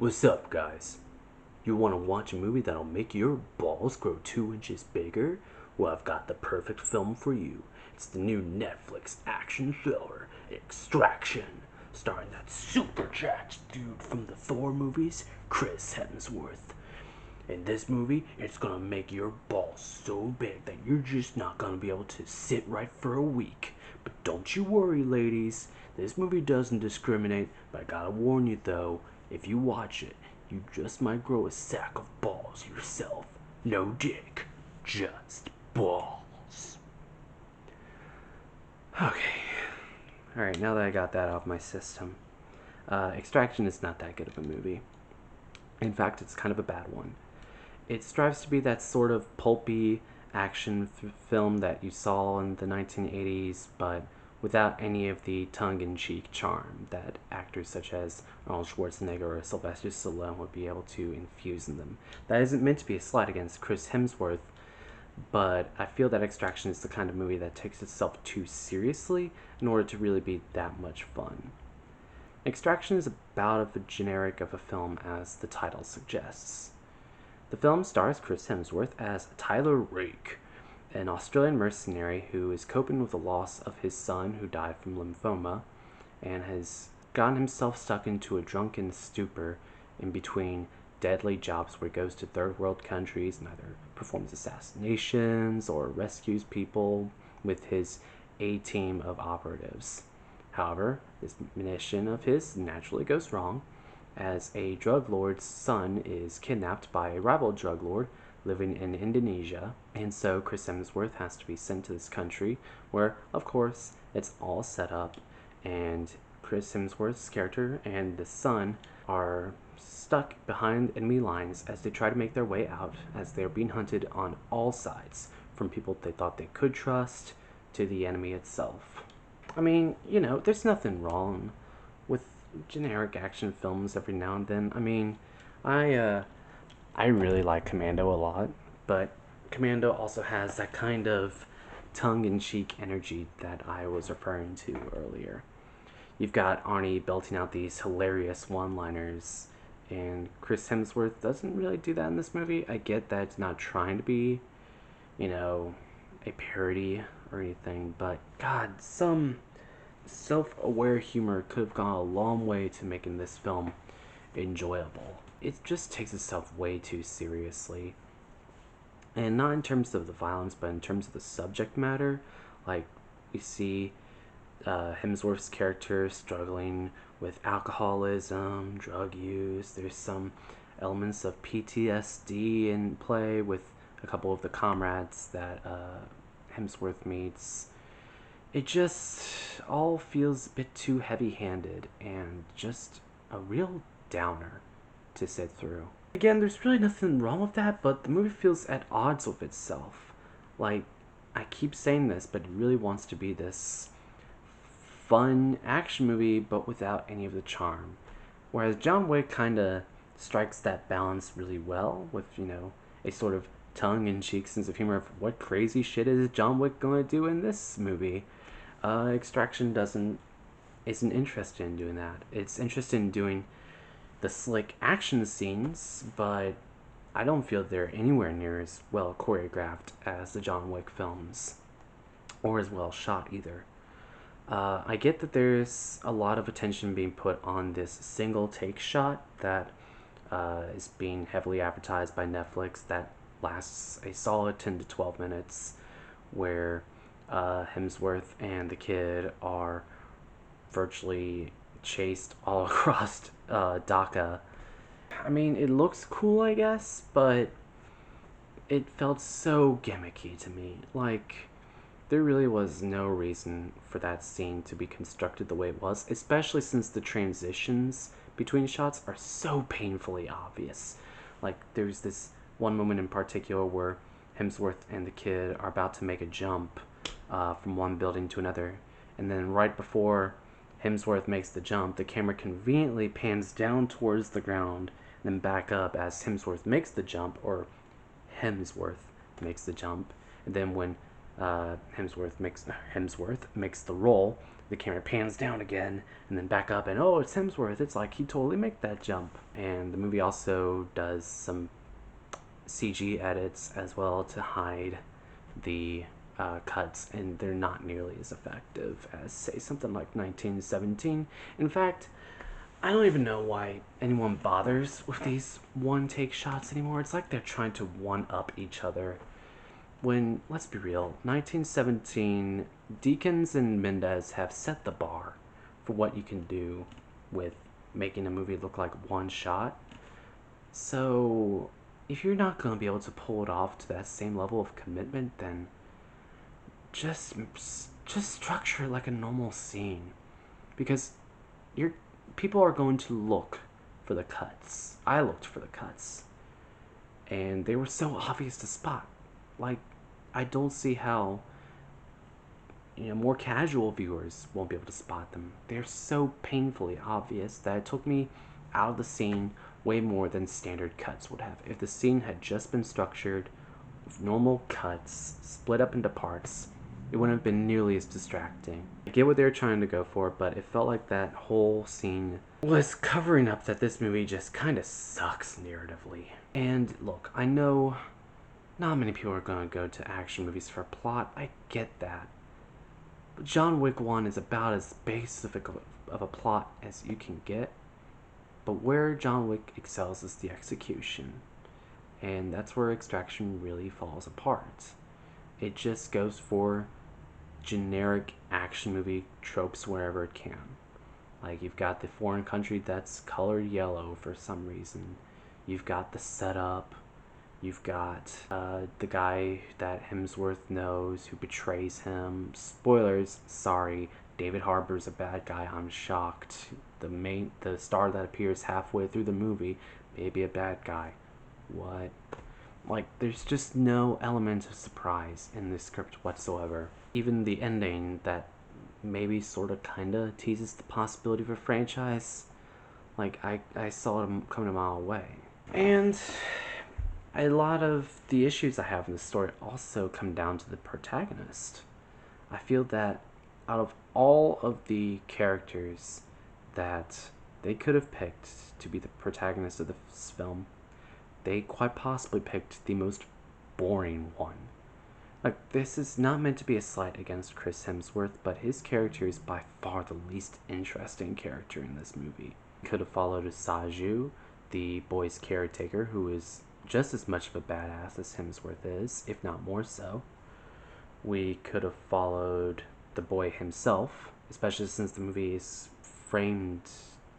What's up, guys? You want to watch a movie that'll make your balls grow 2 inches bigger? Well, I've got the perfect film for you. It's the new Netflix action thriller, Extraction, starring that super jacked dude from the Thor movies, Chris Hemsworth. In this movie, it's gonna make your balls so big that you're just not gonna be able to sit right for a week. But don't you worry, ladies. This movie doesn't discriminate, but I gotta warn you though, if you watch it, you just might grow a sack of balls yourself. No dick, just balls. Okay. Alright, now that I got that off my system, Extraction is not that good of a movie. In fact, it's kind of a bad one. It strives to be that sort of pulpy action film that you saw in the 1980s, but without any of the tongue-in-cheek charm that actors such as Arnold Schwarzenegger or Sylvester Stallone would be able to infuse in them. That isn't meant to be a slight against Chris Hemsworth, but I feel that Extraction is the kind of movie that takes itself too seriously in order to really be that much fun. Extraction is about as generic of a film as the title suggests. The film stars Chris Hemsworth as Tyler Rake, an Australian mercenary who is coping with the loss of his son who died from lymphoma and has gotten himself stuck into a drunken stupor in between deadly jobs where he goes to third world countries and either performs assassinations or rescues people with his A-team of operatives. However, this mission of his naturally goes wrong as a drug lord's son is kidnapped by a rival drug lord living in Indonesia, and so Chris Hemsworth has to be sent to this country where, of course, it's all set up, and Chris Hemsworth's character and the son are stuck behind enemy lines as they try to make their way out as they're being hunted on all sides, from people they thought they could trust to the enemy itself. I mean, there's nothing wrong with generic action films every now and then. I mean, I really like Commando a lot, but Commando also has that kind of tongue-in-cheek energy that I was referring to earlier. You've got Arnie belting out these hilarious one-liners, and Chris Hemsworth doesn't really do that in this movie. I get that it's not trying to be, a parody or anything, but God, some self-aware humor could have gone a long way to making this film enjoyable. It just takes itself way too seriously. And not in terms of the violence, but in terms of the subject matter. Like, we see Hemsworth's character struggling with alcoholism, drug use. There's some elements of PTSD in play with a couple of the comrades that Hemsworth meets. It just all feels a bit too heavy-handed and just a real downer to sit through. Again, there's really nothing wrong with that, but the movie feels at odds with itself. Like, I keep saying this, but it really wants to be this fun action movie, but without any of the charm. Whereas John Wick kind of strikes that balance really well with, a sort of tongue-in-cheek sense of humor of what crazy shit is John Wick gonna do in this movie. Extraction isn't interested in doing that. It's interested in doing the slick action scenes, but I don't feel they're anywhere near as well choreographed as the John Wick films, or as well shot either. I get that there's a lot of attention being put on this single take shot that is being heavily advertised by Netflix that lasts a solid 10 to 12 minutes, where Hemsworth and the kid are virtually chased all across Dhaka. I mean, it looks cool, I guess, but it felt so gimmicky to me. Like, there really was no reason for that scene to be constructed the way it was, especially since the transitions between shots are so painfully obvious. Like, there's this one moment in particular where Hemsworth and the kid are about to make a jump from one building to another, and then right before Hemsworth makes the jump, the camera conveniently pans down towards the ground and then back up as Hemsworth makes the jump, or Hemsworth makes the jump, and then when Hemsworth makes the roll, the camera pans down again and then back up, and oh, it's Hemsworth. It's like he totally made that jump. And the movie also does some CG edits as well to hide the cuts, and they're not nearly as effective as, say, something like 1917. In fact, I don't even know why anyone bothers with these one take shots anymore. It's like they're trying to one up each other. When, let's be real, 1917, Deakins and Mendez have set the bar for what you can do with making a movie look like one shot. So, if you're not going to be able to pull it off to that same level of commitment, then just structure it like a normal scene, because you're people are going to look for the cuts. I looked for the cuts, and they were so obvious to spot. Like, I don't see how more casual viewers won't be able to spot them. They're so painfully obvious that it took me out of the scene way more than standard cuts would have. If the scene had just been structured with normal cuts split up into parts, it wouldn't have been nearly as distracting. I get what they were trying to go for, but it felt like that whole scene was covering up that this movie just kind of sucks narratively. And look, I know not many people are going to go to action movies for plot. I get that. But John Wick 1 is about as basic of a plot as you can get. But where John Wick excels is the execution. And that's where Extraction really falls apart. It just goes for generic action movie tropes wherever it can. Like, you've got the foreign country that's colored yellow for some reason. You've got the setup. You've got the guy that Hemsworth knows who betrays him. Spoilers, sorry. David Harbour's a bad guy. I'm shocked. The star that appears halfway through the movie may be a bad guy. What? Like, there's just no element of surprise in this script whatsoever. Even the ending that maybe sort of kind of teases the possibility of a franchise, like, I saw it coming a mile away. And a lot of the issues I have in the story also come down to the protagonist. I feel that out of all of the characters that they could have picked to be the protagonist of this film, they quite possibly picked the most boring one. Like, this is not meant to be a slight against Chris Hemsworth, but his character is by far the least interesting character in this movie. We could have followed Saju, the boy's caretaker, who is just as much of a badass as Hemsworth is, if not more so. We could have followed the boy himself, especially since the movie is framed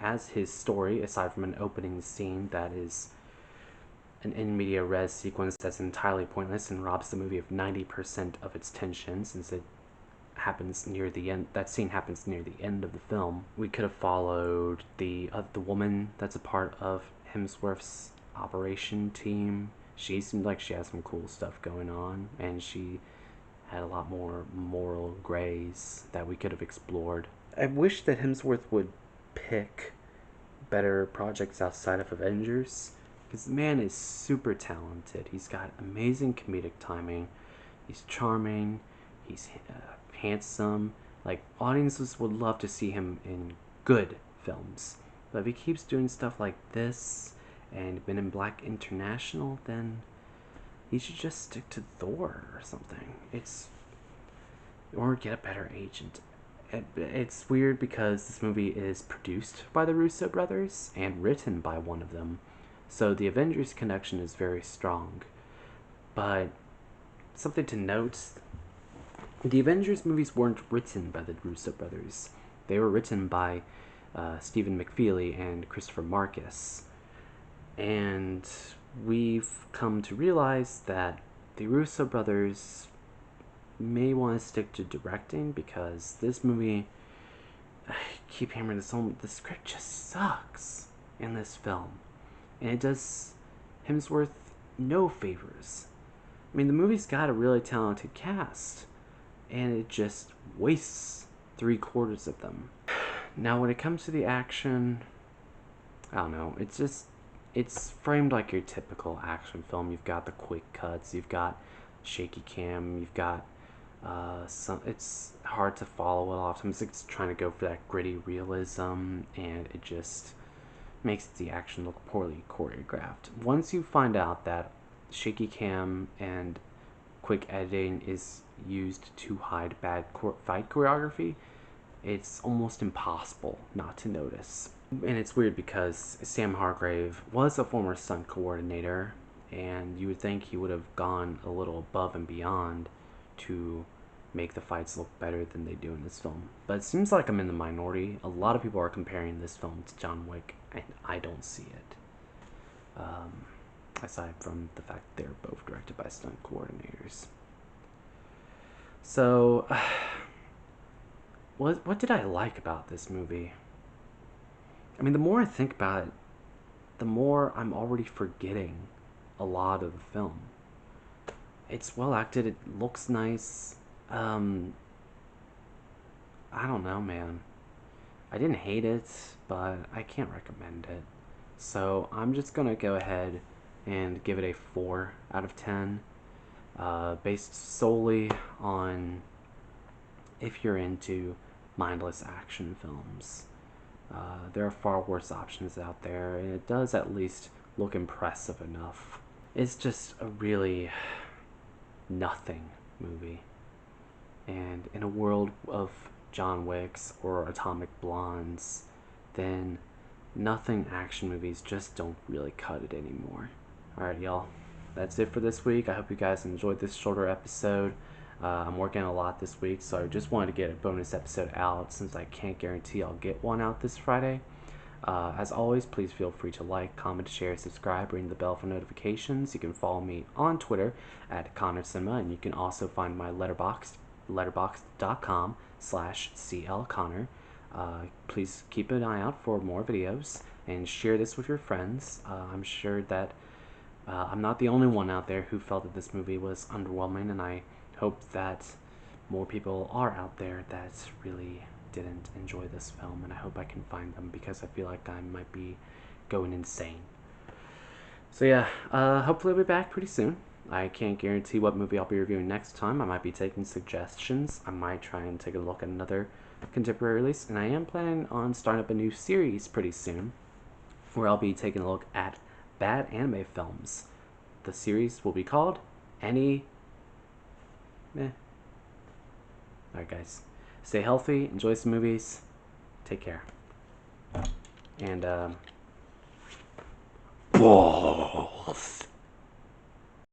as his story, aside from an opening scene that is an in media res sequence that's entirely pointless and robs the movie of 90% of its tension, since it happens near the end. That scene happens near the end of the film. We could have followed the woman that's a part of Hemsworth's operation team. She seemed like she had some cool stuff going on, and she had a lot more moral grays that we could have explored. I wish that Hemsworth would pick better projects outside of Avengers, because the man is super talented. He's got amazing comedic timing. He's charming. He's handsome. Like, audiences would love to see him in good films. But if he keeps doing stuff like this and Men in Black International, then he should just stick to Thor or something. Or get a better agent. It's weird because this movie is produced by the Russo brothers and written by one of them. So the Avengers connection is very strong. But something to note, the Avengers movies weren't written by the Russo brothers. They were written by Stephen McFeely and Christopher Marcus. And we've come to realize that the Russo brothers may want to stick to directing, because this movie, I keep hammering this home, the script just sucks in this film. And it does Hemsworth no favors. I mean, the movie's got a really talented cast, and it just wastes 3/4 of them. Now, when it comes to the action, I don't know, it's framed like your typical action film. You've got the quick cuts, you've got shaky cam, you've got It's hard to follow a lot of times. It's trying to go for that gritty realism, and it just makes the action look poorly choreographed. Once you find out that shaky cam and quick editing is used to hide bad fight choreography, it's almost impossible not to notice. And it's weird because Sam Hargrave was a former stunt coordinator, and you would think he would have gone a little above and beyond to make the fights look better than they do in this film. But it seems like I'm in the minority. A lot of people are comparing this film to John Wick, and I don't see it. Aside from the fact they're both directed by stunt coordinators. So, what did I like about this movie? I mean, the more I think about it, the more I'm already forgetting a lot of the film. It's well acted. It looks nice. I don't know, man. I didn't hate it, but I can't recommend it. So I'm just gonna go ahead and give it a 4 out of 10, based solely on if you're into mindless action films. There are far worse options out there, and it does at least look impressive enough. It's just a really nothing movie. And in a world of John Wicks or Atomic Blondes, then nothing action movies just don't really cut it anymore. Alright, y'all. That's it for this week. I hope you guys enjoyed this shorter episode. I'm working a lot this week, so I just wanted to get a bonus episode out since I can't guarantee I'll get one out this Friday. As always, please feel free to like, comment, share, subscribe, ring the bell for notifications. You can follow me on Twitter at Connor Cinema, and you can also find my Letterboxd, letterboxd.com/CLConnor. Please keep an eye out for more videos and share this with your friends. I'm sure that I'm not the only one out there who felt that this movie was underwhelming, and I hope that more people are out there that really didn't enjoy this film, and I hope I can find them because I feel like I might be going insane. So yeah, hopefully I'll be back pretty soon. I can't guarantee what movie I'll be reviewing next time. I might be taking suggestions. I might try and take a look at another contemporary release, and I am planning on starting up a new series pretty soon where I'll be taking a look at bad anime films. The series will be called Any... Alright guys, stay healthy, enjoy some movies, take care. And, balls.